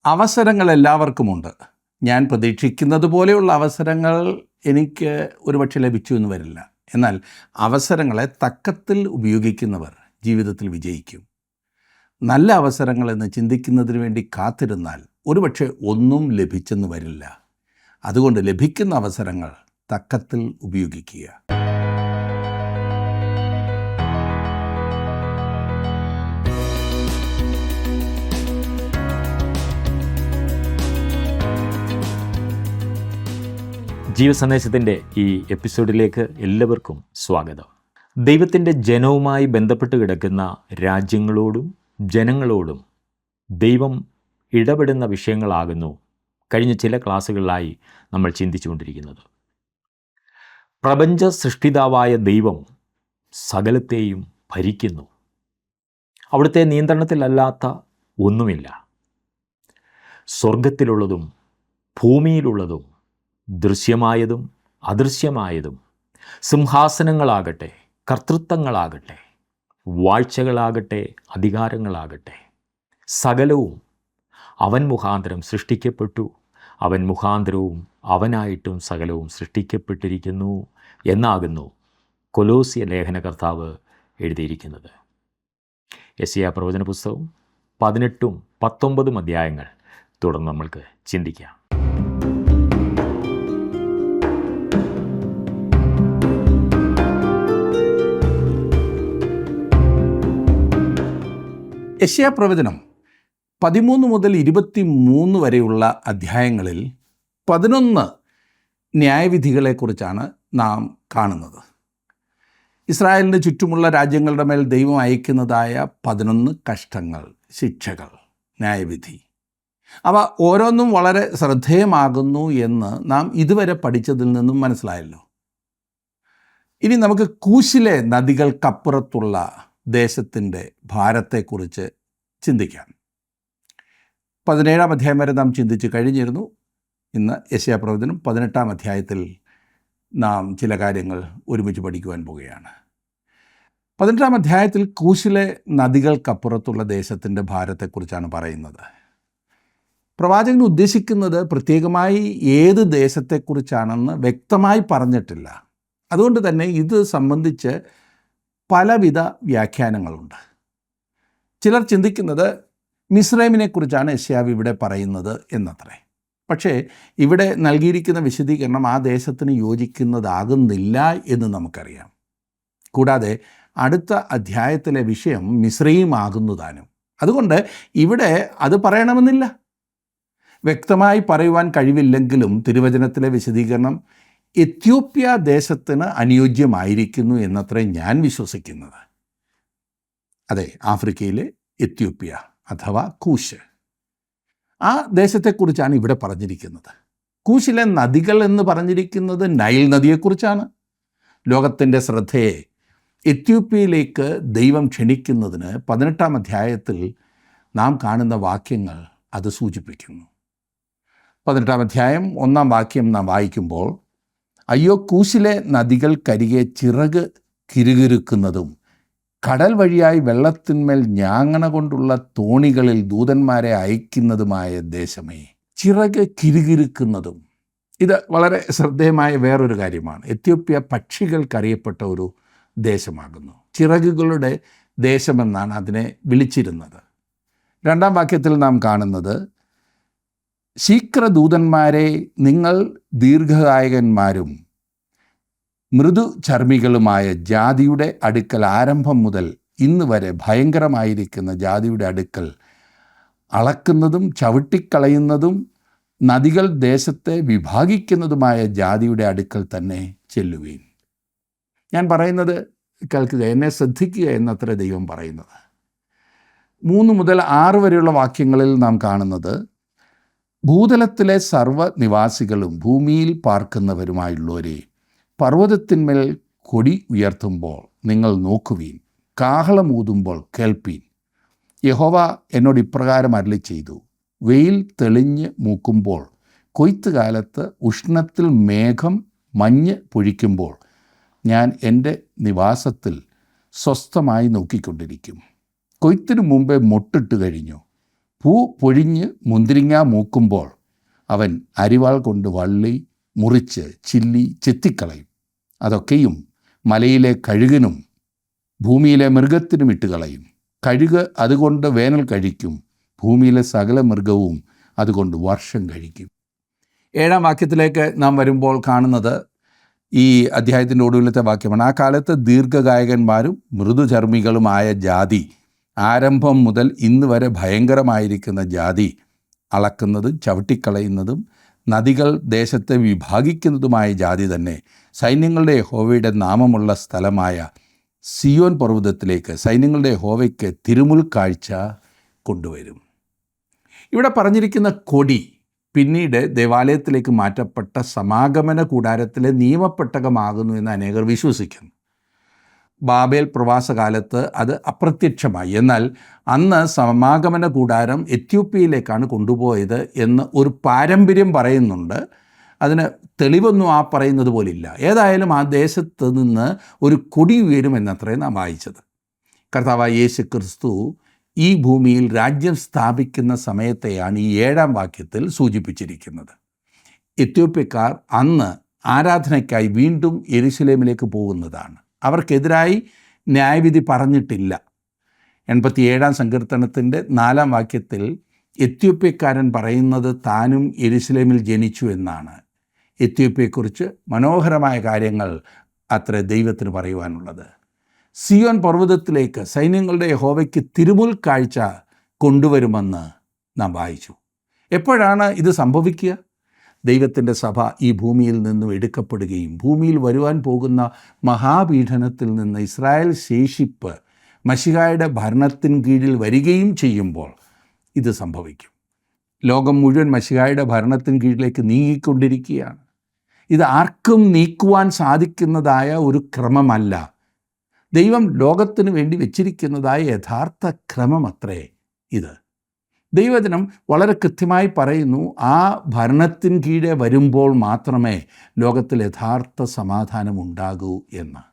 അവസരങ്ങൾ എല്ലാവർക്കുമുണ്ട്. ഞാൻ പ്രതീക്ഷിക്കുന്നത് പോലെയുള്ള അവസരങ്ങൾ എനിക്ക് ഒരുപക്ഷെ ലഭിച്ചു എന്ന് വരില്ല. എന്നാൽ അവസരങ്ങളെ തക്കത്തിൽ ഉപയോഗിക്കുന്നവർ ജീവിതത്തിൽ വിജയിക്കും. നല്ല അവസരങ്ങളെന്ന് ചിന്തിക്കുന്നതിന് വേണ്ടി കാത്തിരുന്നാൽ ഒരുപക്ഷെ ഒന്നും ലഭിച്ചെന്ന് വരില്ല. അതുകൊണ്ട് ലഭിക്കുന്ന അവസരങ്ങൾ തക്കത്തിൽ ഉപയോഗിക്കുക. ജീവസന്ദേശത്തിൻ്റെ ഈ എപ്പിസോഡിലേക്ക് എല്ലാവർക്കും സ്വാഗതം. ദൈവത്തിൻ്റെ ജനവുമായി ബന്ധപ്പെട്ട് കിടക്കുന്ന രാജ്യങ്ങളോടും ജനങ്ങളോടും ദൈവം ഇടപെടുന്ന വിഷയങ്ങളാകുന്നു കഴിഞ്ഞ ചില ക്ലാസ്സുകളിലായി നമ്മൾ ചിന്തിച്ചുകൊണ്ടിരിക്കുന്നത്. പ്രപഞ്ച സൃഷ്ടിതാവായ ദൈവം സകലത്തെയും ഭരിക്കുന്നു. അവിടുത്തെ നിയന്ത്രണത്തിലല്ലാത്ത ഒന്നുമില്ല. സ്വർഗത്തിലുള്ളതും ഭൂമിയിലുള്ളതും ദൃശ്യമായതും അദൃശ്യമായതും സിംഹാസനങ്ങളാകട്ടെ, കർത്തൃത്വങ്ങളാകട്ടെ, വാഴ്ചകളാകട്ടെ, അധികാരങ്ങളാകട്ടെ, സകലവും അവൻ മുഖാന്തരം സൃഷ്ടിക്കപ്പെട്ടു. അവൻ മുഖാന്തരവും അവനായിട്ടും സകലവും സൃഷ്ടിക്കപ്പെട്ടിരിക്കുന്നു എന്നാകുന്നു കൊലോസ്യ ലേഖനകർത്താവ് എഴുതിയിരിക്കുന്നത്. യെശയ്യാ പ്രവചന പുസ്തകം 18ഉം 19ഉം അധ്യായങ്ങൾ തുടർന്ന് നമ്മൾക്ക് ചിന്തിക്കാം. യെശയ്യാ പ്രവചനം 13 മുതൽ 23 വരെയുള്ള അധ്യായങ്ങളിൽ 11 ന്യായവിധികളെക്കുറിച്ചാണ് നാം കാണുന്നത്. ഇസ്രായേലിന് ചുറ്റുമുള്ള രാജ്യങ്ങളുടെ മേൽ ദൈവം അയക്കുന്നതായ 11 കഷ്ടങ്ങൾ, ശിക്ഷകൾ, ന്യായവിധി. അവ ഓരോന്നും വളരെ ശ്രദ്ധേയമാകുന്നു എന്ന് നാം ഇതുവരെ പഠിച്ചതിൽ നിന്നും മനസ്സിലായല്ലോ. ഇനി നമുക്ക് കൂശിലെ നദികൾക്കപ്പുറത്തുള്ള ദേശത്തിൻ്റെ ഭാരത്തെക്കുറിച്ച് ചിന്തിക്കാം. 17-ാം അധ്യായം വരെ നാം ചിന്തിച്ച് കഴിഞ്ഞിരുന്നു. ഇന്ന് യെശയ്യാ പ്രവചനം 18-ാം അധ്യായത്തിൽ നാം ചില കാര്യങ്ങൾ ഒരുമിച്ച് പഠിക്കുവാൻ പോവുകയാണ്. 18-ാം അധ്യായത്തിൽ കൂശിലെ നദികൾക്കപ്പുറത്തുള്ള ദേശത്തിൻ്റെ ഭാരത്തെക്കുറിച്ചാണ് പറയുന്നത്. പ്രവാചകൻ ഉദ്ദേശിക്കുന്നത് പ്രത്യേകമായി ഏത് ദേശത്തെക്കുറിച്ചാണെന്ന് വ്യക്തമായി പറഞ്ഞിട്ടില്ല. അതുകൊണ്ട് തന്നെ ഇത് സംബന്ധിച്ച് പലവിധ വ്യാഖ്യാനങ്ങളുണ്ട്. ചിലർ ചിന്തിക്കുന്നത് മിസ്രൈമിനെക്കുറിച്ചാണ് യെശയ്യാവ് ഇവിടെ പറയുന്നത് എന്നത്രേ. പക്ഷേ ഇവിടെ നൽകിയിരിക്കുന്ന വിശദീകരണം ആ ദേശത്തിന് യോജിക്കുന്നതാകുന്നില്ല എന്ന് നമുക്കറിയാം. കൂടാതെ അടുത്ത അധ്യായത്തിലെ വിഷയം മിസ്രൈം ആകുന്നു താനും. അതുകൊണ്ട് ഇവിടെ അത് പറയണമെന്നില്ല. വ്യക്തമായി പറയുവാൻ കഴിവില്ലെങ്കിലും തിരുവചനത്തിലെ വിശദീകരണം എത്യോപ്യ ദേശത്തിന് അനുയോജ്യമായിരിക്കുന്നു എന്നത്രേ ഞാൻ വിശ്വസിക്കുന്നത്. അതെ, ആഫ്രിക്കയിലെ എത്യോപ്യ അഥവാ കൂശ്, ആ ദേശത്തെക്കുറിച്ചാണ് ഇവിടെ പറഞ്ഞിരിക്കുന്നത്. കൂശിലെ നദികൾ എന്ന് പറഞ്ഞിരിക്കുന്നത് നൈൽ നദിയെക്കുറിച്ചാണ്. ലോകത്തിൻ്റെ ശ്രദ്ധയെ എത്യോപ്യയിലേക്ക് ദൈവം ക്ഷണിക്കുന്നതിന് 18-ാം അധ്യായത്തിൽ നാം കാണുന്ന വാക്യങ്ങൾ അത് സൂചിപ്പിക്കുന്നു. 18-ാം അധ്യായം 1-ാം വാക്യം നാം വായിക്കുമ്പോൾ, അയ്യോ കൂശിലെ നദികൾക്കരികെ ചിറക് കിരുകിരുക്കുന്നതും കടൽ വഴിയായി വെള്ളത്തിന്മേൽ ഞാങ്ങണ കൊണ്ടുള്ള തോണികളിൽ ദൂതന്മാരെ അയക്കുന്നതുമായ ദേശമേ. ചിറക് കിരുകിരുക്കുന്നതും, ഇത് വളരെ ശ്രദ്ധേയമായ വേറൊരു കാര്യമാണ്. എത്യോപ്യ പക്ഷികൾക്കറിയപ്പെട്ട ഒരു ദേശമാകുന്നു. ചിറകുകളുടെ ദേശമെന്നാണ് അതിനെ വിളിച്ചിരുന്നത്. 2-ാം വാക്യത്തിൽ നാം കാണുന്നത്, ശീഘ്രദൂതന്മാരെ നിങ്ങൾ ദീർഘകായകന്മാരും മൃദു ചർമ്മികളുമായ ജാതിയുടെ അടുക്കൽ ആരംഭം മുതൽ ഇന്ന് വരെ ഭയങ്കരമായിരിക്കുന്ന ജാതിയുടെ അടുക്കൽ അളക്കുന്നതും ചവിട്ടിക്കളയുന്നതും നദികൾ ദേശത്തെ വിഭാഗിക്കുന്നതുമായ ജാതിയുടെ അടുക്കൽ തന്നെ ചെല്ലുവീൻ. ഞാൻ പറയുന്നത് കേൾക്കുക, എന്നെ ശ്രദ്ധിക്കുക എന്നത്ര ദൈവം പറയുന്നത്. 3 മുതൽ 6 വരെയുള്ള വാക്യങ്ങളിൽ നാം കാണുന്നത്, ഭൂതലത്തിലെ സർവ്വനിവാസികളും ഭൂമിയിൽ പാർക്കുന്നവരുമായുള്ളവരെ, പർവ്വതത്തിന്മേൽ കൊടി ഉയർത്തുമ്പോൾ നിങ്ങൾ നോക്കുവീൻ, കാഹളമൂതുമ്പോൾ കേൾപ്പീൻ. യഹോവ എന്നോട് ഇപ്രകാരം അരുളി ചെയ്തു, വെയിൽ തെളിഞ്ഞ് മൂക്കുമ്പോൾ, കൊയ്ത്തുകാലത്ത് ഉഷ്ണത്തിൽ മേഘം മഞ്ഞ് പൊഴിക്കുമ്പോൾ ഞാൻ എൻ്റെ നിവാസത്തിൽ സ്വസ്ഥമായി നോക്കിക്കൊണ്ടിരിക്കും. കൊയ്ത്തിനു മുമ്പേ മൊട്ടിട്ട് കഴിഞ്ഞു, പൂ പൊഴിഞ്ഞ് മുന്തിരിങ്ങ മൂക്കുമ്പോൾ അവൻ അരിവാൾ കൊണ്ട് വള്ളി മുറിച്ച് ചില്ലി ചെത്തിക്കളയും. അതൊക്കെയും മലയിലെ കഴുകനും ഭൂമിയിലെ മൃഗത്തിനും ഇട്ടുകളയും. കഴുക് അതുകൊണ്ട് വേനൽ കഴിക്കും, ഭൂമിയിലെ സകല മൃഗവും അതുകൊണ്ട് വർഷം കഴിക്കും. 7-ാം വാക്യത്തിലേക്ക് നാം വരുമ്പോൾ കാണുന്നത് ഈ അധ്യായത്തിൻ്റെ ഒടുവിലത്തെ വാക്യമാണ്. ആ കാലത്ത് ദീർഘകായകന്മാരും മൃദുചർമ്മികളുമായ ജാതി, ആരംഭം മുതൽ ഇന്ന് വരെ ഭയങ്കരമായിരിക്കുന്ന ജാതി, അളക്കുന്നതും ചവിട്ടിക്കളയുന്നതും നദികൾ ദേശത്തെ വിഭാഗിക്കുന്നതുമായ ജാതി തന്നെ സൈന്യങ്ങളുടെ യഹോവയുടെ നാമമുള്ള സ്ഥലമായ സിയോൻ പർവ്വതത്തിലേക്ക് സൈന്യങ്ങളുടെ യഹോവയ്ക്ക് തിരുമുൽ കാഴ്ച കൊണ്ടുവരും. ഇവിടെ പറഞ്ഞിരിക്കുന്ന കൊടി പിന്നീട് ദേവാലയത്തിലേക്ക് മാറ്റപ്പെട്ട സമാഗമന കൂടാരത്തിലെ നിയമപ്പെട്ടകമാകുന്നു എന്ന് അനേകർ വിശ്വസിക്കുന്നു. ബാബേൽ പ്രവാസകാലത്ത് അത് അപ്രത്യക്ഷമായി. എന്നാൽ അന്ന് സമാഗമന കൂടാരം എത്യോപ്യയിലേക്കാണ് കൊണ്ടുപോയത് എന്ന് ഒരു പാരമ്പര്യം പറയുന്നുണ്ട്. അതിന് തെളിവൊന്നും ആ പറയുന്നത് പോലില്ല. ഏതായാലും ആ ദേശത്ത് നിന്ന് ഒരു കൊടി ഉയരുമെന്നത്രേ നാം വായിച്ചത്. കർത്താവായ യേശു ക്രിസ്തു ഈ ഭൂമിയിൽ രാജ്യം സ്ഥാപിക്കുന്ന സമയത്തെയാണ് ഈ 7-ാം വാക്യത്തിൽ സൂചിപ്പിച്ചിരിക്കുന്നത്. എത്യോപ്യക്കാർ അന്ന് ആരാധനയ്ക്കായി വീണ്ടും യെരുശലേമിലേക്ക് പോകുന്നതാണ്. അവർക്കെതിരായി ന്യായവിധി പറഞ്ഞിട്ടില്ല. 87-ാം സങ്കീർത്തനത്തിൻ്റെ 4-ാം വാക്യത്തിൽ എത്യോപ്യക്കാരൻ പറയുന്നത് താനും യെരുശലേമിൽ ജനിച്ചു എന്നാണ്. എത്യോപ്യയെക്കുറിച്ച് മനോഹരമായ കാര്യങ്ങൾ അത്ര ദൈവത്തിന് പറയുവാനുള്ളത്. സിയോൻ പർവ്വതത്തിലേക്ക് സൈന്യങ്ങളുടെ യഹോവയ്ക്ക് തിരുമുൽ കാഴ്ച കൊണ്ടുവരുമെന്ന് നാം വായിച്ചു. എപ്പോഴാണ് ഇത് സംഭവിക്കുക? ദൈവത്തിൻ്റെ സഭ ഈ ഭൂമിയിൽ നിന്നും എടുക്കപ്പെടുകയും ഭൂമിയിൽ വരുവാൻ പോകുന്ന മഹാപീഡനത്തിൽ നിന്ന് ഇസ്രായേൽ ശേഷിപ്പ് മശിഹായുടെ ഭരണത്തിന് കീഴിൽ വരികയും ചെയ്യുമ്പോൾ ഇത് സംഭവിക്കും. ലോകം മുഴുവൻ മശിഹായുടെ ഭരണത്തിന് കീഴിലേക്ക് നീങ്ങിക്കൊണ്ടിരിക്കുകയാണ്. ഇത് ആർക്കും നീക്കുവാൻ സാധിക്കുന്നതായ ഒരു ക്രമമല്ല. ദൈവം ലോകത്തിന് വേണ്ടി വെച്ചിരിക്കുന്നതായ യഥാർത്ഥ ക്രമമത്രേ ഇത്. ദൈവജനം വളരെ കൃത്യമായി പറയുന്നു, ആ ഭരണത്തിന് കീഴെ വരുമ്പോൾ മാത്രമേ ലോകത്തിൽ യഥാർത്ഥ സമാധാനം ഉണ്ടാകൂ എന്ന്.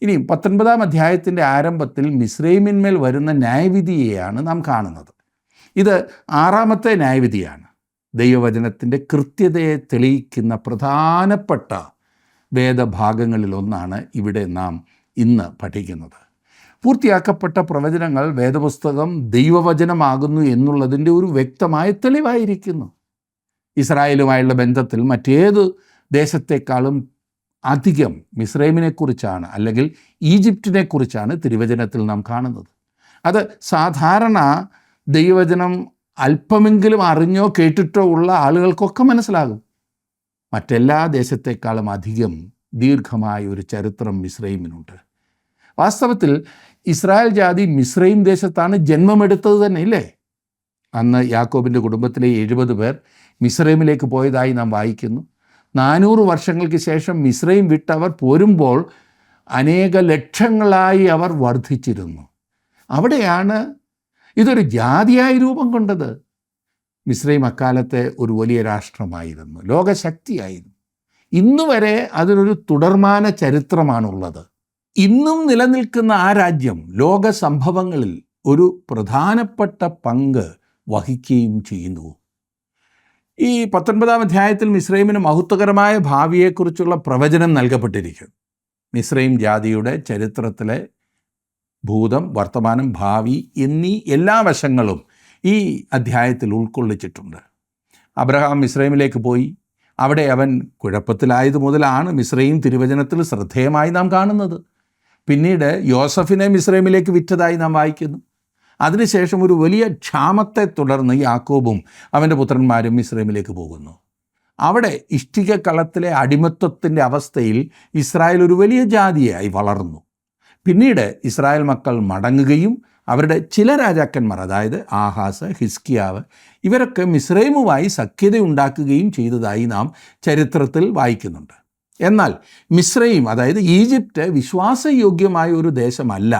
ഇനി 19-ാം അധ്യായത്തിൻ്റെ ആരംഭത്തിൽ മിസ്രൈമിന്മേൽ വരുന്ന ന്യായവിധിയെയാണ് നാം കാണുന്നത്. ഇത് 6-ാമത്തെ ന്യായവിധിയാണ്. ദൈവവചനത്തിൻ്റെ കൃത്യതയെ തെളിയിക്കുന്ന പ്രധാനപ്പെട്ട വേദഭാഗങ്ങളിലൊന്നാണ് ഇവിടെ നാം ഇന്ന് പഠിക്കുന്നത്. പൂർത്തിയാക്കപ്പെട്ട പ്രവചനങ്ങൾ വേദപുസ്തകം ദൈവവചനമാകുന്നു എന്നുള്ളതിൻ്റെ ഒരു വ്യക്തമായ തെളിവായിരിക്കുന്നു. ഇസ്രായേലുമായുള്ള ബന്ധത്തിൽ മറ്റേത് ദേശത്തെക്കാളും അധികം മിസ്രൈമിനെക്കുറിച്ചാണ് അല്ലെങ്കിൽ ഈജിപ്തിനെക്കുറിച്ചാണ് തിരുവചനത്തിൽ നാം കാണുന്നത്. അത് സാധാരണ ദൈവവചനം അല്പമെങ്കിലും അറിഞ്ഞോ കേട്ടിട്ടോ ഉള്ള ആളുകൾക്കൊക്കെ മനസ്സിലാകും. മറ്റെല്ലാ ദേശത്തെക്കാളും അധികം ദീർഘമായ ഒരു ചരിത്രം മിസ്രൈമിനുണ്ട്. വാസ്തവത്തിൽ ഇസ്രായേൽ ജാതി മിസ്രൈം ദേശത്താണ് ജന്മമെടുത്തത് തന്നെ, ഇല്ലേ? അന്ന് യാക്കോബിൻ്റെ കുടുംബത്തിലെ 70 പേർ മിസ്രൈമിലേക്ക് പോയതായി നാം വായിക്കുന്നു. 400 വർഷങ്ങൾക്ക് ശേഷം മിസ്രൈം വിട്ടവർ പോരുമ്പോൾ അനേക ലക്ഷങ്ങളായി അവർ വർദ്ധിച്ചിരുന്നു. അവിടെയാണ് ഇതൊരു ജാതിയായി രൂപം കൊണ്ടത്. മിസ്രൈം അക്കാലത്തെ ഒരു വലിയ രാഷ്ട്രമായിരുന്നു, ലോകശക്തിയായിരുന്നു. ഇന്നുവരെ അതിനൊരു തുടർമാന ചരിത്രമാണുള്ളത്. ഇന്നും നിലനിൽക്കുന്ന ആ രാജ്യം ലോക സംഭവങ്ങളിൽ ഒരു പ്രധാനപ്പെട്ട പങ്ക് വഹിക്കുകയും ചെയ്യുന്നു. ഈ 19-ാം അധ്യായത്തിൽ മിസ്രൈമിന് മഹത്വകരമായ ഭാവിയെക്കുറിച്ചുള്ള പ്രവചനം നൽകപ്പെട്ടിരിക്കുന്നു. മിസ്രൈം ജാതിയുടെ ചരിത്രത്തിലെ ഭൂതം, വർത്തമാനം, ഭാവി എന്നീ എല്ലാ വശങ്ങളും ഈ അധ്യായത്തിൽ ഉൾക്കൊള്ളിച്ചിട്ടുണ്ട്. അബ്രഹാം മിസ്രൈമിലേക്ക് പോയി. അവിടെ അവൻ കുഴപ്പത്തിലായത് മുതലാണ് മിസ്രൈം തിരുവചനത്തിൽ ശ്രദ്ധേയമായി നാം കാണുന്നത്. പിന്നീട് യോസഫിനെ മിസ്രൈമിലേക്ക് വിറ്റതായി നാം വായിക്കുന്നു. അതിനുശേഷം ഒരു വലിയ ക്ഷാമത്തെ തുടർന്ന് യാക്കോബും അവൻ്റെ പുത്രന്മാരും മിസ്രൈമിലേക്ക് പോകുന്നു. അവിടെ ഇഷ്ടികക്കളത്തിലെ അടിമത്വത്തിൻ്റെ അവസ്ഥയിൽ ഇസ്രായേൽ ഒരു വലിയ ജാതിയായി വളർന്നു. പിന്നീട് ഇസ്രായേൽ മക്കൾ മടങ്ങുകയും അവരുടെ ചില രാജാക്കന്മാർ, അതായത് ആഹാസ്, ഹിസ്കിയാവ്, ഇവരൊക്കെ മിസ്രൈമുമായി സഖ്യതയുണ്ടാക്കുകയും ചെയ്തതായി നാം ചരിത്രത്തിൽ വായിക്കുന്നുണ്ട്. എന്നാൽ മിസ്രൈം, അതായത് ഈജിപ്റ്റ്, വിശ്വാസയോഗ്യമായ ഒരു ദേശമല്ല.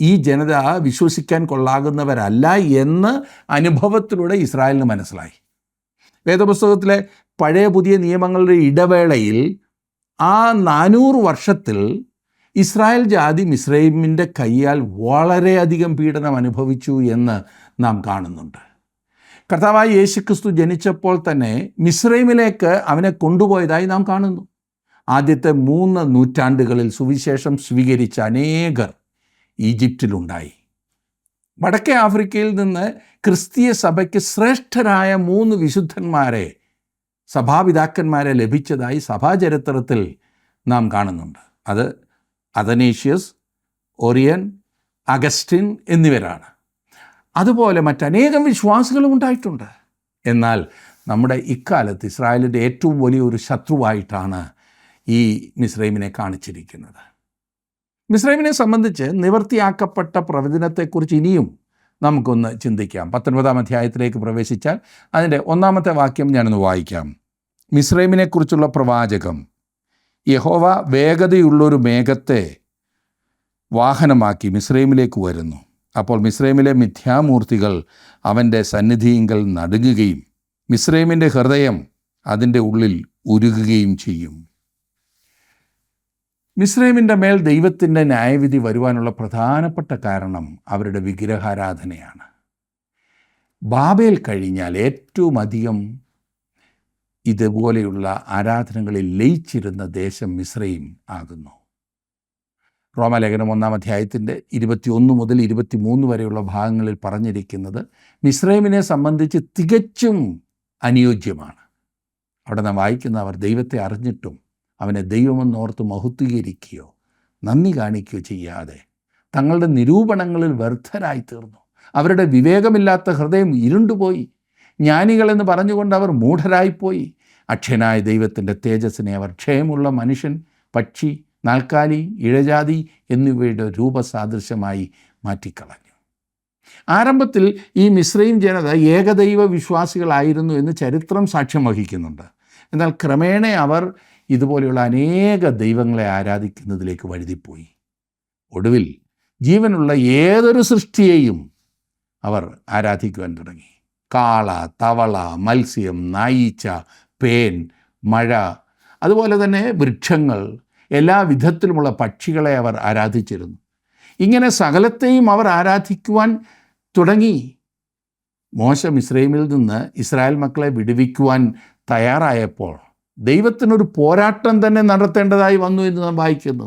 ഈ ജനത വിശ്വസിക്കാൻ കൊള്ളാകുന്നവരല്ല എന്ന് അനുഭവത്തിലൂടെ ഇസ്രായേലിന് മനസ്സിലായി. വേദപുസ്തകത്തിലെ പഴയ പുതിയ നിയമങ്ങളുടെ ഇടവേളയിൽ ആ 400 വർഷത്തിൽ ഇസ്രായേൽ ജാതി മിസ്രൈമിൻ്റെ കയ്യാൽ വളരെയധികം പീഡനം അനുഭവിച്ചു എന്ന് നാം കാണുന്നുണ്ട്. കർത്താവായ യേശുക്രിസ്തു ജനിച്ചപ്പോൾ തന്നെ മിസ്രൈമിലേക്ക് അവനെ കൊണ്ടുപോയതായി നാം കാണുന്നു. ആദ്യത്തെ 3 നൂറ്റാണ്ടുകളിൽ സുവിശേഷം സ്വീകരിച്ച അനേകർ ഈജിപ്തിലുണ്ടായി. വടക്കേ ആഫ്രിക്കയിൽ നിന്ന് ക്രിസ്തീയ സഭയ്ക്ക് ശ്രേഷ്ഠരായ 3 വിശുദ്ധന്മാരെ, സഭാപിതാക്കന്മാരെ ലഭിച്ചതായി സഭാചരിത്രത്തിൽ നാം കാണുന്നുണ്ട്. അത് അഥനേഷ്യസ്, ഒറിയൻ, അഗസ്റ്റിൻ എന്നിവരാണ്. അതുപോലെ മറ്റനേകം വിശ്വാസികളും ഉണ്ടായിട്ടുണ്ട്. എന്നാൽ നമ്മുടെ ഇക്കാലത്ത് ഇസ്രായേലിൻ്റെ ഏറ്റവും വലിയൊരു ശത്രുവായിട്ടാണ് ഈ മിസ്രൈമിനെ കാണിച്ചിരിക്കുന്നത്. മിസ്രൈമിനെ സംബന്ധിച്ച് നിവർത്തിയാക്കപ്പെട്ട പ്രവചനത്തെക്കുറിച്ച് ഇനിയും നമുക്കൊന്ന് ചിന്തിക്കാം. 19-ാം അധ്യായത്തിലേക്ക് പ്രവേശിച്ചാൽ അതിൻ്റെ 1-ാമത്തെ വാക്യം ഞാനൊന്ന് വായിക്കാം. മിസ്രൈമിനെക്കുറിച്ചുള്ള പ്രവാചകം: യഹോവ വേഗതയുള്ളൊരു മേഘത്തെ വാഹനമാക്കി മിസ്രൈമിലേക്ക് വരുന്നു. അപ്പോൾ മിസ്രൈമിലെ മിഥ്യാമൂർത്തികൾ അവൻ്റെ സന്നിധിയിങ്കൽ നടുങ്ങുകയും മിസ്രൈമിൻ്റെ ഹൃദയം അതിൻ്റെ ഉള്ളിൽ ഉരുകുകയും ചെയ്യും. മിസ്രൈമിൻ്റെ മേൽ ദൈവത്തിൻ്റെ ന്യായവിധി വരുവാനുള്ള പ്രധാനപ്പെട്ട കാരണം അവരുടെ വിഗ്രഹാരാധനയാണ്. ബാബേൽ കഴിഞ്ഞാൽ ഏറ്റവും അധികം ഇതുപോലെയുള്ള ആരാധനകളിൽ ലയിച്ചിരുന്ന ദേശം മിസ്രൈം ആകുന്നു. റോമാലേഖനം 1-ാം അധ്യായത്തിൻ്റെ 21 മുതൽ 23 വരെയുള്ള ഭാഗങ്ങളിൽ പറഞ്ഞിരിക്കുന്നത് മിസ്രൈമിനെ സംബന്ധിച്ച് തികച്ചും അനുയോജ്യമാണ്. അവിടെ നാം വായിക്കുന്ന, അവർ ദൈവത്തെ അറിഞ്ഞിട്ടും അവനെ ദൈവമെന്നോർത്ത് മഹത്വീകരിക്കുകയോ നന്ദി കാണിക്കുകയോ ചെയ്യാതെ തങ്ങളുടെ നിരൂപണങ്ങളിൽ വ്യർത്ഥരായി തീർന്നു. അവരുടെ വിവേകമില്ലാത്ത ഹൃദയം ഇരുണ്ടുപോയി. ജ്ഞാനികളെന്ന് പറഞ്ഞുകൊണ്ട് അവർ മൂഢരായിപ്പോയി. അക്ഷയനായ ദൈവത്തിൻ്റെ തേജസ്സിനെ അവർ ക്ഷയമുള്ള മനുഷ്യൻ, പക്ഷി, നാൽക്കാലി, ഇഴജാതി എന്നിവയുടെ രൂപസാദൃശ്യമായി മാറ്റിക്കളഞ്ഞു. ആരംഭത്തിൽ ഈ മിസ്രൈം ജനത ഏകദൈവ വിശ്വാസികളായിരുന്നു എന്ന് ചരിത്രം സാക്ഷ്യം വഹിക്കുന്നുണ്ട്. എന്നാൽ ക്രമേണ അവർ ഇതുപോലെയുള്ള അനേക ദൈവങ്ങളെ ആരാധിക്കുന്നതിലേക്ക് വഴുതിപ്പോയി. ഒടുവിൽ ജീവനുള്ള ഏതൊരു സൃഷ്ടിയെയും അവർ ആരാധിക്കുവാൻ തുടങ്ങി. കാള, തവള, മത്സ്യം, നായീച്ച, പേൻ, മഴ, അതുപോലെ തന്നെ വൃക്ഷങ്ങൾ, എല്ലാ വിധത്തിലുമുള്ള പക്ഷികളെ അവർ ആരാധിച്ചിരുന്നു. ഇങ്ങനെ സകലത്തെയും അവർ ആരാധിക്കുവാൻ തുടങ്ങി. മോശ മിസ്രൈമിൽ നിന്ന് ഇസ്രായേൽ മക്കളെ വിടുവിക്കുവാൻ തയ്യാറായപ്പോൾ ദൈവത്തിനൊരു പോരാട്ടം തന്നെ നടത്തേണ്ടതായി വന്നു എന്ന് നാം വായിക്കുന്നു.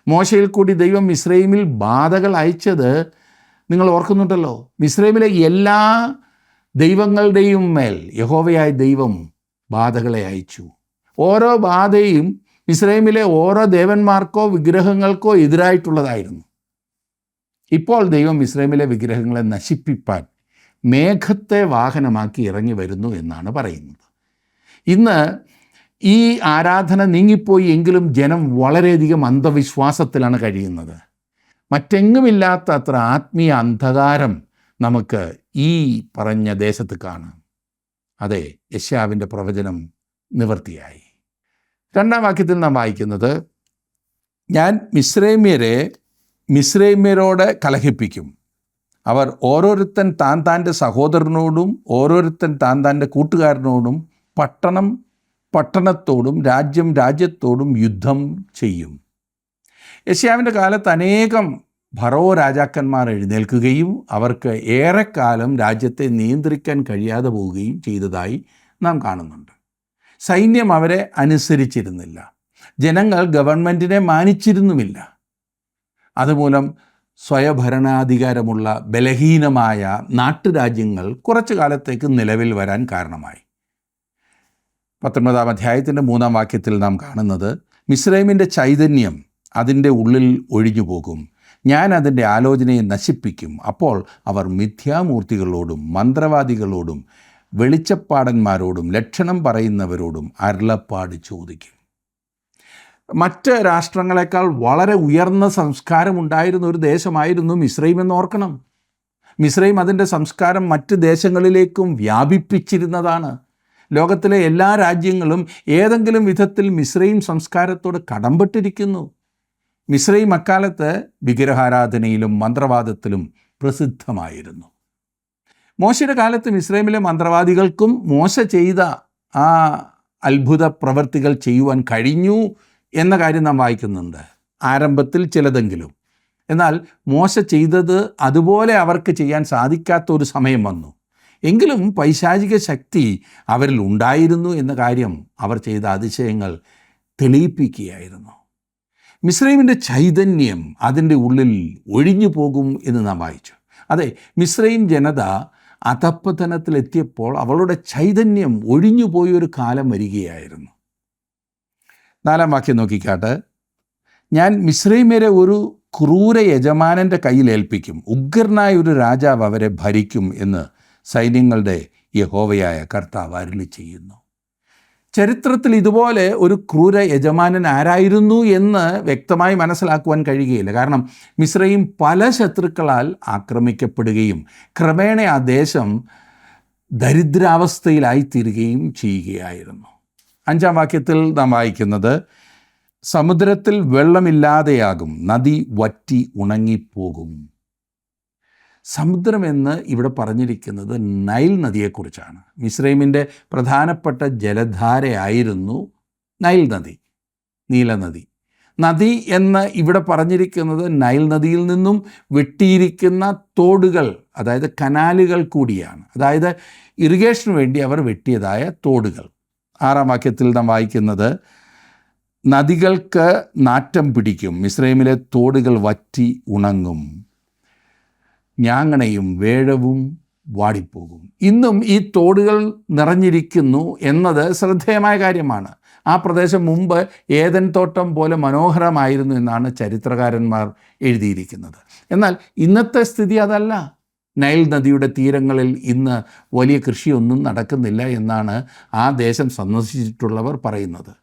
മോശയിൽ കൂടി ദൈവം മിസ്രൈമിൽ ബാധകൾ അയച്ചത് നിങ്ങൾ ഓർക്കുന്നുണ്ടല്ലോ. മിസ്രൈമിലെ എല്ലാ ദൈവങ്ങളുടെയും മേൽ യഹോവയായ ദൈവം ബാധകളെ അയച്ചു. ഓരോ ബാധയും മിസ്രൈമിലെ ഓരോ ദേവന്മാർക്കോ വിഗ്രഹങ്ങൾക്കോ എതിരായിട്ടുള്ളതായിരുന്നു. ഇപ്പോൾ ദൈവം മിസ്രൈമിലെ വിഗ്രഹങ്ങളെ നശിപ്പിപ്പാൻ മേഘത്തെ വാഹനമാക്കി ഇറങ്ങി വരുന്നു എന്നാണ് പറയുന്നത്. ഇന്ന് ഈ ആരാധന നീങ്ങിപ്പോയി എങ്കിലും ജനം വളരെയധികം അന്ധവിശ്വാസത്തിലാണ് കഴിയുന്നത്. മറ്റെങ്ങുമില്ലാത്ത അത്ര ആത്മീയ അന്ധകാരം നമുക്ക് ഈ പറഞ്ഞ ദേശത്ത് കാണാം. അതെ, യെശയ്യാവിൻ്റെ പ്രവചനം നിവൃത്തിയായി. 2-ാം വാക്യത്തിൽ നാം വായിക്കുന്നത്, ഞാൻ മിസ്രൈമ്യരോട് കലഹിപ്പിക്കും. അവർ ഓരോരുത്തൻ താൻ താൻ്റെ സഹോദരനോടും ഓരോരുത്തൻ താൻ താൻ്റെ കൂട്ടുകാരനോടും പട്ടണത്തോടും രാജ്യത്തോടും യുദ്ധം ചെയ്യും. യെശയ്യാവിൻ്റെ കാലത്ത് അനേകം ഫറോ രാജാക്കന്മാർ എഴുന്നേൽക്കുകയും അവർക്ക് ഏറെക്കാലം രാജ്യത്തെ നിയന്ത്രിക്കാൻ കഴിയാതെ പോവുകയും ചെയ്തതായി നാം കാണുന്നുണ്ട്. സൈന്യം അവരെ അനുസരിച്ചിരുന്നില്ല. ജനങ്ങൾ ഗവൺമെൻറ്റിനെ മാനിച്ചിരുന്നുമില്ല. അതുമൂലം സ്വയംഭരണാധികാരമുള്ള ബലഹീനമായ നാട്ടുരാജ്യങ്ങൾ കുറച്ചു കാലത്തേക്ക് നിലവിൽ വരാൻ കാരണമായി. 19-ാം അധ്യായത്തിൻ്റെ 3-ാം വാക്യത്തിൽ നാം കാണുന്നത്, മിസ്രൈമിൻ്റെ ചൈതന്യം അതിൻ്റെ ഉള്ളിൽ ഒഴിഞ്ഞു പോകും, ഞാൻ അതിൻ്റെ ആലോചനയെ നശിപ്പിക്കും. അപ്പോൾ അവർ മിഥ്യാമൂർത്തികളോടും മന്ത്രവാദികളോടും വെളിച്ചപ്പാടന്മാരോടും ലക്ഷണം പറയുന്നവരോടും അരുളപ്പാട് ചോദിക്കും. മറ്റ് രാഷ്ട്രങ്ങളെക്കാൾ വളരെ ഉയർന്ന സംസ്കാരമുണ്ടായിരുന്ന ഒരു ദേശമായിരുന്നു മിസ്രൈം എന്ന് ഓർക്കണം. മിസ്രൈം അതിൻ്റെ സംസ്കാരം മറ്റ് ദേശങ്ങളിലേക്കും വ്യാപിപ്പിച്ചിരുന്നതാണ്. ലോകത്തിലെ എല്ലാ രാജ്യങ്ങളും ഏതെങ്കിലും വിധത്തിൽ മിസ്രൈം സംസ്കാരത്തോട് കടംപെട്ടിരിക്കുന്നു. മിസ്രൈം അക്കാലത്ത് വിഗ്രഹാരാധനയിലും മന്ത്രവാദത്തിലും പ്രസിദ്ധമായിരുന്നു. മോശയുടെ കാലത്ത് മിസ്രൈമിലെ മന്ത്രവാദികൾക്കും മോശ ചെയ്ത ആ അത്ഭുത പ്രവൃത്തികൾ ചെയ്യുവാൻ കഴിഞ്ഞു എന്ന കാര്യം നാം വായിക്കുന്നുണ്ട്. ആരംഭത്തിൽ ചിലതെങ്കിലും. എന്നാൽ മോശ ചെയ്തത് അതുപോലെ അവർക്ക് ചെയ്യാൻ സാധിക്കാത്ത ഒരു സമയം വന്നു. എങ്കിലും പൈശാചിക ശക്തി അവരിൽ ഉണ്ടായിരുന്നു എന്ന കാര്യം അവർ ചെയ്ത അതിശയങ്ങൾ തെളിയിപ്പിക്കുകയായിരുന്നു. മിസ്രൈമിൻ്റെ ചൈതന്യം അതിൻ്റെ ഉള്ളിൽ ഒഴിഞ്ഞു പോകും എന്ന് നാം വായിച്ചു. അതെ, മിസ്രൈം ജനത അധപ്പതനത്തിലെത്തിയപ്പോൾ അവളുടെ ചൈതന്യം ഒഴിഞ്ഞു പോയൊരു കാലം വരികയായിരുന്നു. 4-ാം വാക്യം നോക്കിക്കാട്ട്. ഞാൻ മിസ്രൈമ്യരെ ഒരു ക്രൂര യജമാനൻ്റെ കയ്യിൽ ഏൽപ്പിക്കും, ഉഗ്രനായ ഒരു രാജാവ് അവരെ ഭരിക്കും എന്ന് സൈന്യങ്ങളുടെ യഹോവയായ കർത്താവ് അരുളി ചെയ്യുന്നു. ചരിത്രത്തിൽ ഇതുപോലെ ഒരു ക്രൂര യജമാനൻ ആരായിരുന്നു എന്ന് വ്യക്തമായി മനസ്സിലാക്കുവാൻ കഴിയുകയില്ല. കാരണം മിസ്രൈം പല ശത്രുക്കളാൽ ആക്രമിക്കപ്പെടുകയും ക്രമേണ ആ ദേശം ദരിദ്രാവസ്ഥയിലായിത്തീരുകയും ചെയ്യുകയായിരുന്നു. 5-ാം വാക്യത്തിൽ നാം വായിക്കുന്നത്, സമുദ്രത്തിൽ വെള്ളമില്ലാതെയാകും, നദി വറ്റി ഉണങ്ങിപ്പോകും. സമുദ്രമെന്ന് ഇവിടെ പറഞ്ഞിരിക്കുന്നത് നൈൽ നദിയെക്കുറിച്ചാണ്. മിസ്രൈമിൻ്റെ പ്രധാനപ്പെട്ട ജലധാരയായിരുന്നു നൈൽ നദി, നീലനദി. നദി എന്ന് ഇവിടെ പറഞ്ഞിരിക്കുന്നത് നൈൽ നദിയിൽ നിന്നും വെട്ടിയിരിക്കുന്ന തോടുകൾ, അതായത് കനാലുകൾ കൂടിയാണ്. അതായത് ഇറിഗേഷന് വേണ്ടി അവർ വെട്ടിയതായ തോടുകൾ. 6-ാം വാക്യത്തിൽ നാം വായിക്കുന്നത്, നദികൾക്ക് നാറ്റം പിടിക്കും, മിസ്രൈമിലെ തോടുകൾ വറ്റി ഉണങ്ങും, ഞാങ്ങണയും വേഴവും വാടിപ്പോകും. ഇന്നും ഈ തോടുകൾ നിറഞ്ഞിരിക്കുന്നു എന്നത് ശ്രദ്ധേയമായ കാര്യമാണ്. ആ പ്രദേശം മുമ്പ് ഏദൻ തോട്ടം പോലെ മനോഹരമായിരുന്നു എന്നാണ് ചരിത്രകാരന്മാർ എഴുതിയിരിക്കുന്നത്. എന്നാൽ ഇന്നത്തെ സ്ഥിതി അതല്ല. നൈൽ നദിയുടെ തീരങ്ങളിൽ ഇന്ന് വലിയ കൃഷിയൊന്നും നടക്കുന്നില്ല എന്നാണ് ആ ദേശം സന്ദർശിച്ചിട്ടുള്ളവർ പറയുന്നത്.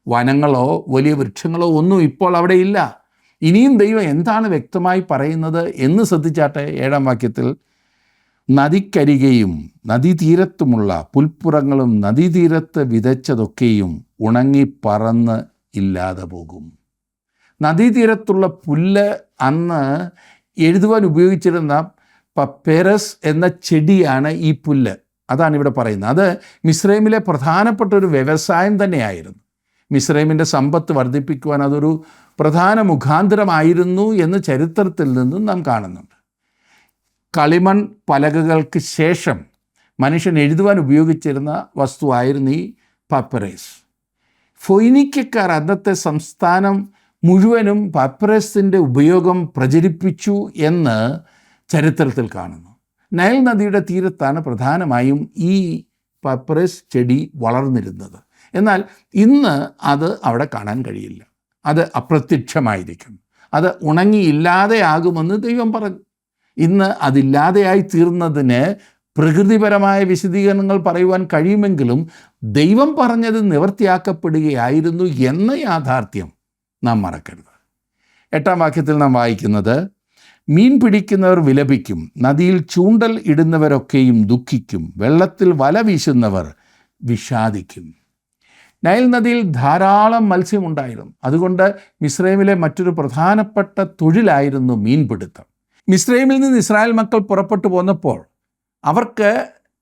വനങ്ങളോ വലിയ വൃക്ഷങ്ങളോ ഒന്നും ഇപ്പോൾ അവിടെ ഇല്ല. ഇനിയും ദൈവം എന്താണ് വ്യക്തമായി പറയുന്നത് എന്ന് ശ്രദ്ധിച്ചാട്ടെ. 7-ാം വാക്യത്തിൽ, നദിക്കരികെയും നദീതീരത്തുമുള്ള പുൽപ്പുറങ്ങളും നദീതീരത്ത് വിതച്ചതൊക്കെയും ഉണങ്ങി പറന്ന് ഇല്ലാതെ പോകും. നദീതീരത്തുള്ള പുല്ല് അന്ന് എഴുതുവാൻ ഉപയോഗിച്ചിരുന്ന പപ്പേരസ് എന്ന ചെടിയാണ് ഈ പുല്ല്. അതാണ് ഇവിടെ പറയുന്നത്. അത് മിസ്രൈമിലെ പ്രധാനപ്പെട്ട ഒരു വ്യവസായം തന്നെയായിരുന്നു. മിസ്രൈമിൻ്റെ സമ്പത്ത് വർദ്ധിപ്പിക്കുവാൻ അതൊരു പ്രധാന മുഖാന്തരമായിരുന്നു എന്ന് ചരിത്രത്തിൽ നിന്നും നാം കാണുന്നുണ്ട്. കളിമൺ പലകകൾക്ക് ശേഷം മനുഷ്യൻ എഴുതുവാൻ ഉപയോഗിച്ചിരുന്ന വസ്തുവായിരുന്നു ഈ പപ്പറേസ്. ഫൊയ്നിക്കക്കാർ അന്നത്തെ സംസ്ഥാനം മുഴുവനും പപ്പറേസിൻ്റെ ഉപയോഗം പ്രചരിപ്പിച്ചു എന്ന് ചരിത്രത്തിൽ കാണുന്നു. നൈൽ നദിയുടെ തീരത്താണ് പ്രധാനമായും ഈ പപ്പറേസ് ചെടി വളർന്നിരുന്നത്. എന്നാൽ ഇന്ന് അത് അവിടെ കാണാൻ കഴിയില്ല. അത് അപ്രത്യക്ഷമായിരിക്കും. അത് ഉണങ്ങിയില്ലാതെയാകുമെന്ന് ദൈവം പറഞ്ഞു. ഇന്ന് അതില്ലാതെയായി തീർന്നതിന് പ്രകൃതിപരമായ വിശദീകരണങ്ങൾ പറയുവാൻ കഴിയുമെങ്കിലും ദൈവം പറഞ്ഞത് നിവൃത്തിയാക്കപ്പെടുകയായിരുന്നു എന്ന യാഥാർത്ഥ്യം നാം മറക്കരുത്. 8-ാം വാക്യത്തിൽ നാം വായിക്കുന്നത്, മീൻ പിടിക്കുന്നവർ വിലപിക്കും, നദിയിൽ ചൂണ്ടൽ ഇടുന്നവരൊക്കെയും ദുഃഖിക്കും, വെള്ളത്തിൽ വല വീശുന്നവർ വിഷാദിക്കും. നൈൽ നദിയിൽ ധാരാളം മത്സ്യമുണ്ടായിരുന്നു. അതുകൊണ്ട് മിസ്രൈമിലെ മറ്റൊരു പ്രധാനപ്പെട്ട തൊഴിലായിരുന്നു മീൻപിടുത്തം. മിസ്രൈമിൽ നിന്ന് ഇസ്രായേൽ മക്കൾ പുറപ്പെട്ടു പോന്നപ്പോൾ അവർക്ക്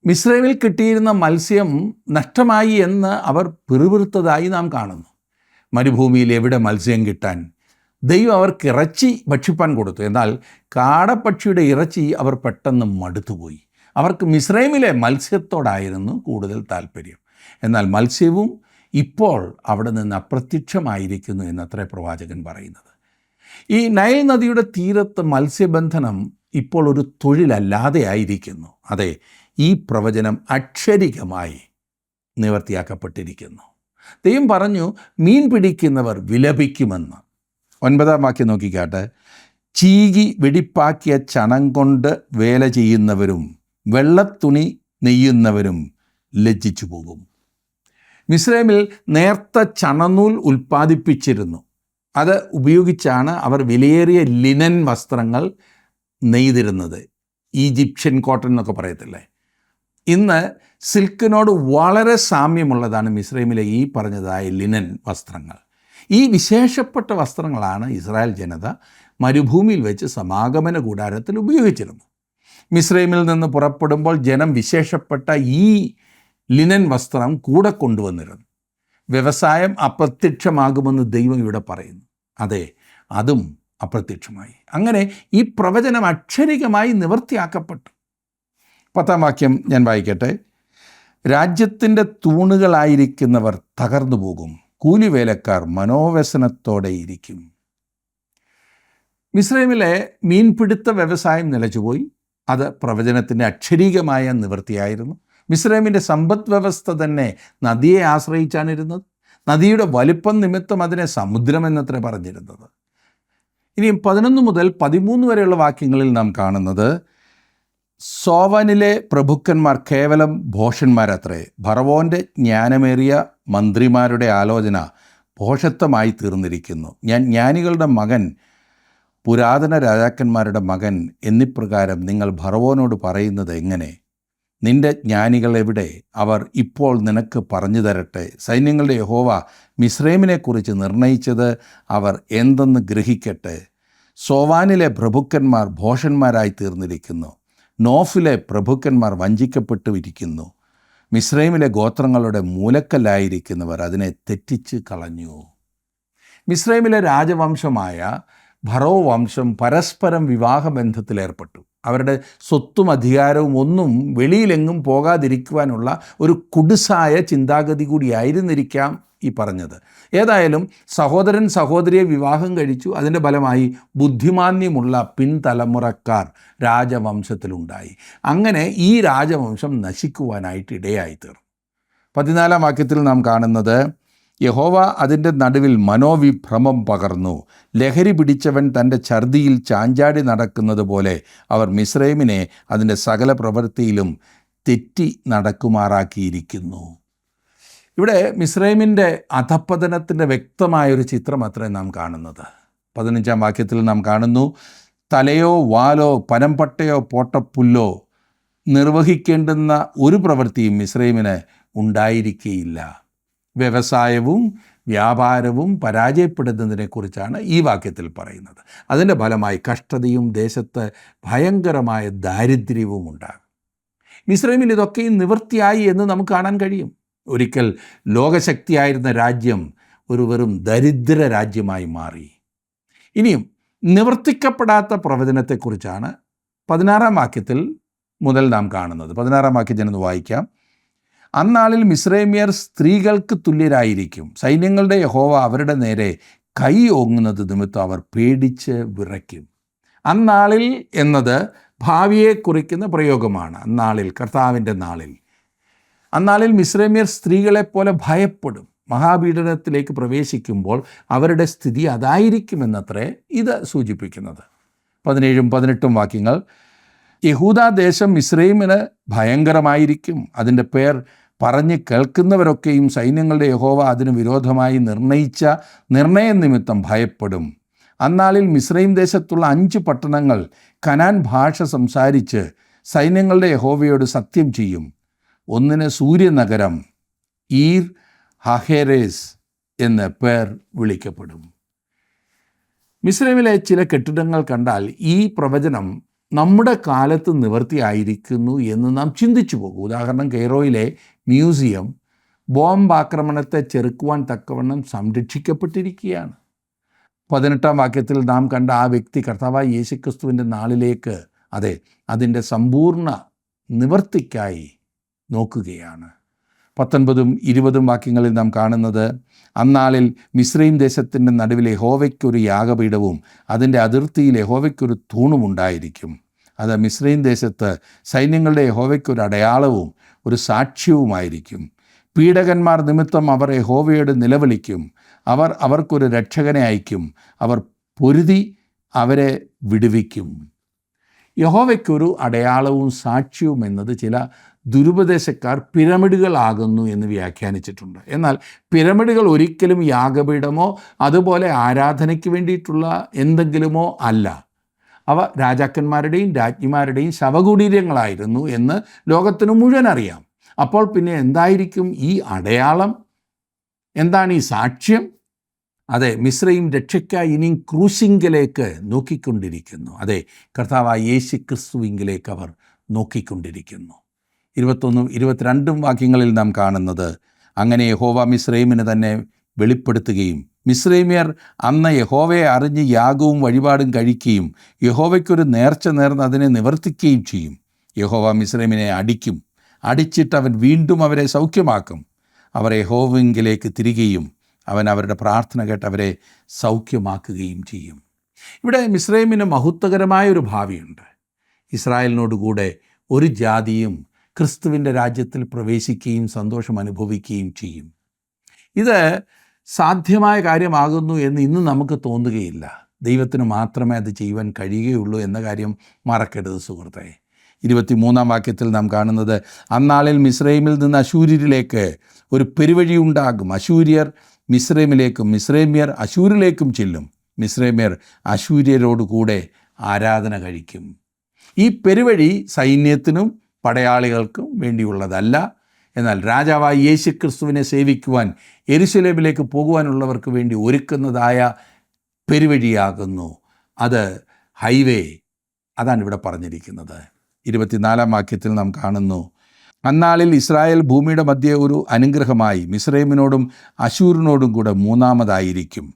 മിസ്രൈമിൽ കിട്ടിയിരുന്ന മത്സ്യം നഷ്ടമായി എന്ന് അവർ പിറുപിറുത്തതായി നാം കാണുന്നു. മരുഭൂമിയിൽ എവിടെ മത്സ്യം കിട്ടാൻ? ദൈവം അവർക്ക് ഇറച്ചി ഭക്ഷിപ്പാൻ കൊടുത്തു. എന്നാൽ കാടപ്പക്ഷിയുടെ ഇറച്ചി അവർ പെട്ടെന്ന് മടുത്തുപോയി. അവർക്ക് മിസ്രൈമിലെ മത്സ്യത്തോടായിരുന്നു കൂടുതൽ താല്പര്യം. എന്നാൽ മത്സ്യവും ഇപ്പോൾ അവിടെ നിന്ന് അപ്രത്യക്ഷമായിരിക്കുന്നു എന്നത്രേ പ്രവാചകൻ പറയുന്നത്. ഈ നൈൽ നദിയുടെ തീരത്ത് മത്സ്യബന്ധനം ഇപ്പോൾ ഒരു തൊഴിലല്ലാതെ ആയിരിക്കുന്നു. അതെ, ഈ പ്രവചനം അക്ഷരികമായി നിവർത്തിയാക്കപ്പെട്ടിരിക്കുന്നു. ദൈവം പറഞ്ഞു, മീൻ പിടിക്കുന്നവർ വിലപിക്കുമെന്ന്. 9-ാം വാക്യം നോക്കിക്കാട്ടെ. ചീകി വെടിപ്പാക്കിയ ചണം കൊണ്ട് വേല ചെയ്യുന്നവരും വെള്ളത്തുണി നെയ്യുന്നവരും ലജ്ജിച്ചു പോകും. മിസ്രൈമിൽ നേർത്ത ചണനൂൽ ഉൽപ്പാദിപ്പിച്ചിരുന്നു. അത് ഉപയോഗിച്ചാണ് അവർ വിലയേറിയ ലിനൻ വസ്ത്രങ്ങൾ നെയ്തിരുന്നത്. ഈജിപ്ഷ്യൻ കോട്ടൺ എന്നൊക്കെ പറയത്തില്ലേ. ഇന്ന് സിൽക്കിനോട് വളരെ സാമ്യമുള്ളതാണ് മിസ്രൈമിലെ ഈ പറഞ്ഞതായ ലിനൻ വസ്ത്രങ്ങൾ. ഈ വിശേഷപ്പെട്ട വസ്ത്രങ്ങളാണ് ഇസ്രായേൽ ജനത മരുഭൂമിയിൽ വെച്ച് സമാഗമന കൂടാരത്തിൽ ഉപയോഗിച്ചിരുന്നത്. മിസ്രൈമിൽ നിന്ന് പുറപ്പെടുമ്പോൾ ജനം വിശേഷപ്പെട്ട ഈ ലിനൻ വസ്ത്രം കൂടെ കൊണ്ടുവന്നിരുന്നു. വ്യവസായം അപ്രത്യക്ഷമാകുമെന്ന് ദൈവം ഇവിടെ പറയുന്നു. അതെ, അതും അപ്രത്യക്ഷമായി. അങ്ങനെ ഈ പ്രവചനം അക്ഷരികമായി നിവൃത്തിയാക്കപ്പെട്ടു. 10-ാം വാക്യം ഞാൻ വായിക്കട്ടെ. രാജ്യത്തിൻ്റെ തൂണുകളായിരിക്കുന്നവർ തകർന്നു പോകും, കൂലിവേലക്കാർ മനോവ്യസനത്തോടെ ഇരിക്കും. മിസ്രൈമിലെ മീൻപിടുത്ത വ്യവസായം നിലച്ചുപോയി. അത് പ്രവചനത്തിൻ്റെ അക്ഷരീകമായ നിവൃത്തിയായിരുന്നു. മിസ്രൈമിൻ്റെ സമ്പദ് വ്യവസ്ഥ തന്നെ നദിയെ ആശ്രയിച്ചാണ് ഇരുന്നത്. നദിയുടെ വലിപ്പം നിമിത്തം അതിനെ സമുദ്രമെന്നത്ര പറഞ്ഞിരുന്നത്. ഇനിയും 11 മുതൽ 13 വരെയുള്ള വാക്യങ്ങളിൽ നാം കാണുന്നത്, സോവനിലെ പ്രഭുക്കന്മാർ കേവലം ഭോഷന്മാരത്രേ. ഫറവോൻ്റെ ജ്ഞാനമേറിയ മന്ത്രിമാരുടെ ആലോചന ഭോഷത്വമായി തീർന്നിരിക്കുന്നു. ഞാൻ ജ്ഞാനികളുടെ മകൻ, പുരാതന രാജാക്കന്മാരുടെ മകൻ എന്നിപ്രകാരം നിങ്ങൾ ഫറവോനോട് പറയുന്നത് എങ്ങനെ? നിന്റെ ജ്ഞാനികൾ എവിടെ? അവർ ഇപ്പോൾ നിനക്ക് പറഞ്ഞു തരട്ടെ. സൈന്യങ്ങളുടെ യഹോവ മിസ്രൈമിനെക്കുറിച്ച് നിർണയിച്ചത് അവർ എന്തെന്ന് ഗ്രഹിക്കട്ടെ. സോവാനിലെ പ്രഭുക്കന്മാർ ഭോഷന്മാരായി തീർന്നിരിക്കുന്നു. നോഫിലെ പ്രഭുക്കന്മാർ വഞ്ചിക്കപ്പെട്ടിരിക്കുന്നു. മിസ്രൈമിലെ ഗോത്രങ്ങളുടെ മൂലക്കല്ലായിരിക്കുന്നവർ അതിനെ തെറ്റിച്ച് കളഞ്ഞു. മിസ്രൈമിലെ രാജവംശമായ ഫറോ വംശം പരസ്പരം വിവാഹബന്ധത്തിലേർപ്പെട്ടു. അവരുടെ സ്വത്തും അധികാരവും ഒന്നും വെളിയിലെങ്ങും പോകാതിരിക്കുവാനുള്ള ഒരു കുടുസായ ചിന്താഗതി കൂടിയായിരുന്നിരിക്കാം ഈ പറഞ്ഞത്. ഏതായാലും സഹോദരൻ സഹോദരിയെ വിവാഹം കഴിച്ചു. അതിൻ്റെ ഫലമായി ബുദ്ധിമാന്യമുള്ള പിൻതലമുറക്കാർ രാജവംശത്തിലുണ്ടായി. അങ്ങനെ ഈ രാജവംശം നശിക്കുവാനായിട്ട് ഇടയായിത്തീർന്നു. 14-ാം വാക്യത്തിൽ നാം കാണുന്നത്, യഹോവ അതിൻ്റെ നടുവിൽ മനോവിഭ്രമം പകർന്നു. ലഹരി പിടിച്ചവൻ തൻ്റെ ഛർദിയിൽ ചാഞ്ചാടി നടക്കുന്നത് പോലെ അവർ മിസ്രൈമിനെ അതിൻ്റെ സകല പ്രവൃത്തിയിലും തെറ്റി നടക്കുമാറാക്കിയിരിക്കുന്നു. ഇവിടെ മിസ്രൈമിൻ്റെ അധപ്പതനത്തിൻ്റെ വ്യക്തമായൊരു ചിത്രം അത്രേ നാം കാണുന്നത്. 15-ാം വാക്യത്തിൽ നാം കാണുന്നു, തലയോ വാലോ പനംപട്ടയോ പോട്ടപ്പുല്ലോ നിർവഹിക്കേണ്ടുന്ന ഒരു പ്രവൃത്തിയും മിസ്രൈമിന് ഉണ്ടായിരിക്കുകയില്ല. വ്യവസായവും വ്യാപാരവും പരാജയപ്പെടുന്നതിനെക്കുറിച്ചാണ് ഈ വാക്യത്തിൽ പറയുന്നത്. അതിൻ്റെ ഫലമായി കഷ്ടതയും ദേശത്ത് ഭയങ്കരമായ ദാരിദ്ര്യവും ഉണ്ടാകും. മിസ്രൈമിൽ ഇതൊക്കെയും നിവൃത്തിയായി എന്ന് നമുക്ക് കാണാൻ കഴിയും. ഒരിക്കൽ ലോകശക്തിയായിരുന്ന രാജ്യം ഒരു വെറും ദരിദ്ര രാജ്യമായി മാറി. ഇനിയും നിവർത്തിക്കപ്പെടാത്ത പ്രവചനത്തെക്കുറിച്ചാണ് 16-ാം വാക്യത്തിൽ മുതൽ നാം കാണുന്നത്. 16-ാം വാക്യം ഞാനൊന്ന് വായിക്കാം. അന്നാളിൽ മിസ്രൈമ്യർ സ്ത്രീകൾക്ക് തുല്യരായിരിക്കും. സൈന്യങ്ങളുടെ യഹോവ അവരുടെ നേരെ കൈ ഓങ്ങുന്നത് നിമിത്തം അവർ പേടിച്ച് വിറയ്ക്കും. അന്നാളിൽ എന്നത് ഭാവിയെ കുറിക്കുന്ന പ്രയോഗമാണ്. അന്നാളിൽ, കർത്താവിൻ്റെ നാളിൽ. അന്നാളിൽ മിസ്രൈമ്യർ സ്ത്രീകളെപ്പോലെ ഭയപ്പെടും. മഹാപീഡനത്തിലേക്ക് പ്രവേശിക്കുമ്പോൾ അവരുടെ സ്ഥിതി അതായിരിക്കുമെന്നത്രേ ഇത് സൂചിപ്പിക്കുന്നത്. 17-ഉം 18-ഉം വാക്യങ്ങൾ, യഹൂദാദേശം മിസ്രൈമിന് ഭയങ്കരമായിരിക്കും. അതിൻ്റെ പേർ പറഞ്ഞ് കേൾക്കുന്നവരൊക്കെയും സൈന്യങ്ങളുടെ യഹോവ അതിന് വിരോധമായി നിർണയിച്ച നിർണയനിമിത്തം ഭയപ്പെടും. അന്നാളിൽ മിസ്രൈം ദേശത്തുള്ള 5 പട്ടണങ്ങൾ കനാൻ ഭാഷ സംസാരിച്ച് സൈന്യങ്ങളുടെ യഹോവയോട് സത്യം ചെയ്യും. ഒന്നിന് സൂര്യനഗരം, ഈർ ഹഹേരേസ് എന്ന് പേർ വിളിക്കപ്പെടും. മിസ്രൈമിലെ ചില കെട്ടിടങ്ങൾ കണ്ടാൽ ഈ പ്രവചനം നമ്മുടെ കാലത്ത് നിവൃത്തിയായിരിക്കുന്നു എന്ന് നാം ചിന്തിച്ചു പോകും. ഉദാഹരണം, കെയ്റോയിലെ മ്യൂസിയം ബോംബാക്രമണത്തെ ചെറുക്കുവാൻ തക്കവണ്ണം സംരക്ഷിക്കപ്പെട്ടിരിക്കുകയാണ്. 18-ാം വാക്യത്തിൽ നാം കണ്ട ആ വ്യക്തി കർത്താവായ യേശുക്രിസ്തുവിൻ്റെ നാളിലേക്ക്, അതെ, അതിൻ്റെ സമ്പൂർണ്ണ നിവൃത്തിക്കായി നോക്കുകയാണ്. 19-ഉം 20-ഉം വാക്യങ്ങളിൽ നാം കാണുന്നത്, അന്നാളിൽ മിസ്രൈം ദേശത്തിൻ്റെ നടുവിൽ യഹോവയ്ക്കൊരു യാഗപീഠവും അതിൻ്റെ അതിർത്തിയിൽ യഹോവയ്ക്കൊരു തൂണും ഉണ്ടായിരിക്കും. അത് മിസ്രൈം ദേശത്ത് സൈന്യങ്ങളുടെ യഹോവയ്ക്കൊരു അടയാളവും ഒരു സാക്ഷ്യവുമായിരിക്കും. പീഡകന്മാർ നിമിത്തം അവർ യഹോവയോട് നിലവിളിക്കും. അവർ അവർക്കൊരു രക്ഷകനെ അയക്കും. അവർ പൊരുതി അവരെ വിടുവിക്കും. യഹോവയ്ക്കൊരു അടയാളവും സാക്ഷ്യവും എന്നത് ചില ദുരുപദേശക്കാർ പിരമിഡുകളാകുന്നു എന്ന് വ്യാഖ്യാനിച്ചിട്ടുണ്ട്. എന്നാൽ പിരമിഡുകൾ ഒരിക്കലും യാഗപീഠമോ അതുപോലെ ആരാധനയ്ക്ക് വേണ്ടിയിട്ടുള്ള എന്തെങ്കിലുമോ അല്ല. അവ രാജാക്കന്മാരുടെയും രാജ്ഞിമാരുടെയും ശവകുടീരങ്ങളായിരുന്നു എന്ന് ലോകത്തിന് മുഴുവൻ അറിയാം. അപ്പോൾ പിന്നെ എന്തായിരിക്കും ഈ അടയാളം? എന്താണ് ഈ സാക്ഷ്യം? അതെ, മിസ്രൈം രക്ഷയ്ക്കായി ഇനിയും ക്രൂശിങ്കലേക്ക് നോക്കിക്കൊണ്ടിരിക്കുന്നു. അതെ, കർത്താവായ യേശു ക്രിസ്തുവിങ്കിലേക്ക് അവർ നോക്കിക്കൊണ്ടിരിക്കുന്നു. 21-ഉം 22-ഉം വാക്യങ്ങളിൽ നാം കാണുന്നത്, അങ്ങനെ യഹോവ മിസ്രൈമിന് തന്നെ വെളിപ്പെടുത്തുകയും മിസ്രൈമ്യർ അന്ന് യഹോവയെ അറിഞ്ഞ് യാഗവും വഴിപാടും കഴിക്കുകയും യഹോവയ്ക്കൊരു നേർച്ച നേർന്ന് അതിനെ നിവർത്തിക്കുകയും ചെയ്യും. യഹോവ മിസ്രൈമിനെ അടിക്കും. അടിച്ചിട്ട് അവൻ വീണ്ടും അവരെ സൗഖ്യമാക്കും. അവർ യഹോവയിലേക്ക് തിരികെയും അവൻ അവരുടെ പ്രാർത്ഥന കേട്ട് അവരെ സൗഖ്യമാക്കുകയും ചെയ്യും. ഇവിടെ മിസ്രൈമിന് മഹത്വകരമായ ഒരു ഭാവിയുണ്ട്. ഇസ്രായേലിനോടുകൂടെ ഒരു ജാതിയും ക്രിസ്തുവിൻ്റെ രാജ്യത്തിൽ പ്രവേശിക്കുകയും സന്തോഷം അനുഭവിക്കുകയും ചെയ്യും. ഇത് സാധ്യമായ കാര്യമാകുന്നു എന്ന് ഇന്ന് നമുക്ക് തോന്നുകയില്ല. ദൈവത്തിന് മാത്രമേ അത് ചെയ്യുവാൻ കഴിയുകയുള്ളൂ എന്ന കാര്യം മറക്കരുത് സുഹൃത്തേ. 23-ാം വാക്യത്തിൽ നാം കാണുന്നത്, അന്നാളിൽ മിസ്രൈമിൽ നിന്ന് അശൂര്യരിലേക്ക് ഒരു പെരുവഴി ഉണ്ടാകും. അശൂര്യർ മിസ്രൈമിലേക്കും മിസ്രൈമ്യർ അശൂരിലേക്കും ചെല്ലും. മിസ്രൈമ്യർ അശൂര്യരോടുകൂടെ ആരാധന കഴിക്കും. ഈ പെരുവഴി സൈന്യത്തിനും പടയാളികൾക്കും വേണ്ടിയുള്ളതല്ല. എന്നാൽ രാജാവായ യേശുക്രിസ്തുവിനെ സേവിക്കുവാൻ യെരുശലേമിലേക്ക് പോകുവാനുള്ളവർക്ക് വേണ്ടി ഒരുക്കുന്നതായ പെരുവഴിയാകുന്നു. അത് ഹൈവേ. അതാണ് ഇവിടെ പറഞ്ഞിരിക്കുന്നത്. 24-ാം വാക്യത്തിൽ നാം കാണുന്നു, അന്നാളിൽ ഇസ്രായേൽ ഭൂമിയുടെ മധ്യേ ഒരു അനുഗ്രഹമായി മിസ്രൈമിനോടും അശൂരിനോടും കൂടെ മൂന്നാമതായിരിക്കും.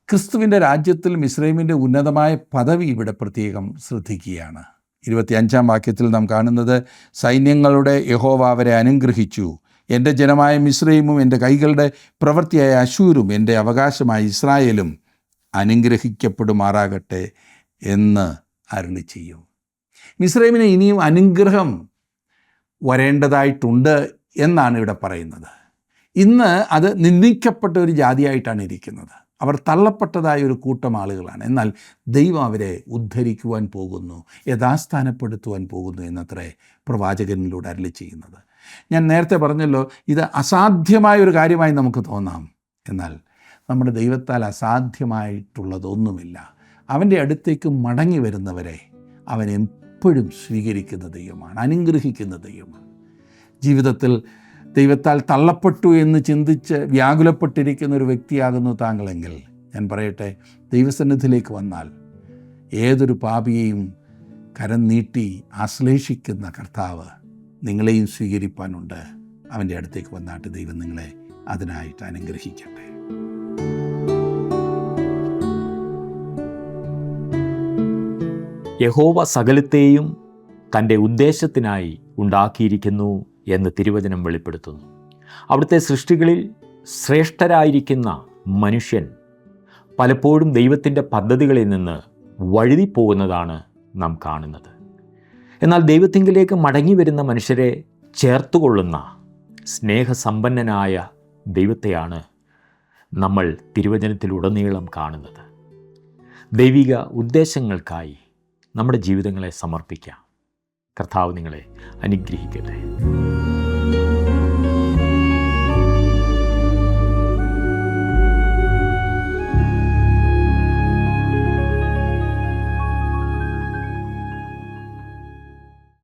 ക്രിസ്തുവിൻ്റെ രാജ്യത്തിൽ മിസ്രൈമിൻ്റെ ഉന്നതമായ പദവി ഇവിടെ പ്രത്യേകം ശ്രദ്ധിക്കുകയാണ്. 25-ാം വാക്യത്തിൽ നാം കാണുന്നത്, സൈന്യങ്ങളുടെ യഹോവ അവരെ അനുഗ്രഹിച്ചു. എൻ്റെ ജനമായ മിസ്രൈമും എൻ്റെ കൈകളുടെ പ്രവൃത്തിയായ അശൂരും എൻ്റെ അവകാശമായ ഇസ്രായേലും അനുഗ്രഹിക്കപ്പെടുമാറാകട്ടെ എന്ന് അരുളി ചെയ്യും. മിസ്രൈമിന് ഇനിയും അനുഗ്രഹം വരേണ്ടതായിട്ടുണ്ട് എന്നാണ് ഇവിടെ പറയുന്നത്. ഇന്ന് അത് നിന്ദിക്കപ്പെട്ട ഒരു ജാതിയായിട്ടാണ് ഇരിക്കുന്നത്. അവർ തള്ളപ്പെട്ടതായ ഒരു കൂട്ടം ആളുകളാണ്. എന്നാൽ ദൈവം അവരെ ഉദ്ധരിക്കുവാൻ പോകുന്നു, യഥാസ്ഥാനപ്പെടുത്തുവാൻ പോകുന്നു എന്നത്രേ പ്രവാചകനിലൂടെ അരുളി ചെയ്യുന്നത്. ഞാൻ നേരത്തെ പറഞ്ഞല്ലോ, ഇത് അസാധ്യമായ ഒരു കാര്യമായി നമുക്ക് തോന്നാം. എന്നാൽ നമ്മുടെ ദൈവത്താൽ അസാധ്യമായിട്ടുള്ളതൊന്നുമില്ല. അവൻ്റെ അടുത്തേക്ക് മടങ്ങി വരുന്നവരെ അവൻ എപ്പോഴും സ്വീകരിക്കുന്ന ദൈവമാണ്, അനുഗ്രഹിക്കുന്ന ദൈവമാണ്. ജീവിതത്തിൽ ദൈവത്താൽ തള്ളപ്പെട്ടു എന്ന് ചിന്തിച്ച് വ്യാകുലപ്പെട്ടിരിക്കുന്ന ഒരു വ്യക്തിയാകുന്നു താങ്കളെങ്കിൽ ഞാൻ പറയട്ടെ, ദൈവസന്നിധിയിലേക്ക് വന്നാൽ ഏതൊരു പാപിയെയും കരം നീട്ടി ആശ്ലേഷിക്കുന്ന കർത്താവ് നിങ്ങളെയും സ്വീകരിപ്പാനുണ്ട്. അവൻ്റെ അടുത്തേക്ക് വന്നാട്ട് ദൈവം നിങ്ങളെ അതിനായിട്ട് അനുഗ്രഹിക്കട്ടെ. യഹോവ സകലത്തെയും തൻ്റെ ഉദ്ദേശത്തിനായി ഉണ്ടാക്കിയിരിക്കുന്നു എന്ന് തിരുവചനം വെളിപ്പെടുത്തുന്നു. അവിടുത്തെ സൃഷ്ടികളിൽ ശ്രേഷ്ഠരായിരിക്കുന്ന മനുഷ്യൻ പലപ്പോഴും ദൈവത്തിൻ്റെ പദ്ധതികളിൽ നിന്ന് വഴുതിപ്പോകുന്നതാണ് നാം കാണുന്നത്. എന്നാൽ ദൈവത്തിങ്കിലേക്ക് മടങ്ങി വരുന്ന മനുഷ്യരെ ചേർത്തുകൊള്ളുന്ന സ്നേഹസമ്പന്നനായ ദൈവത്തെയാണ് നമ്മൾ തിരുവചനത്തിലുടനീളം കാണുന്നത്. ദൈവിക ഉദ്ദേശങ്ങൾക്കായി നമ്മുടെ ജീവിതങ്ങളെ സമർപ്പിക്കാം. കർത്താവ് നിങ്ങളെ അനുഗ്രഹിക്കട്ടെ.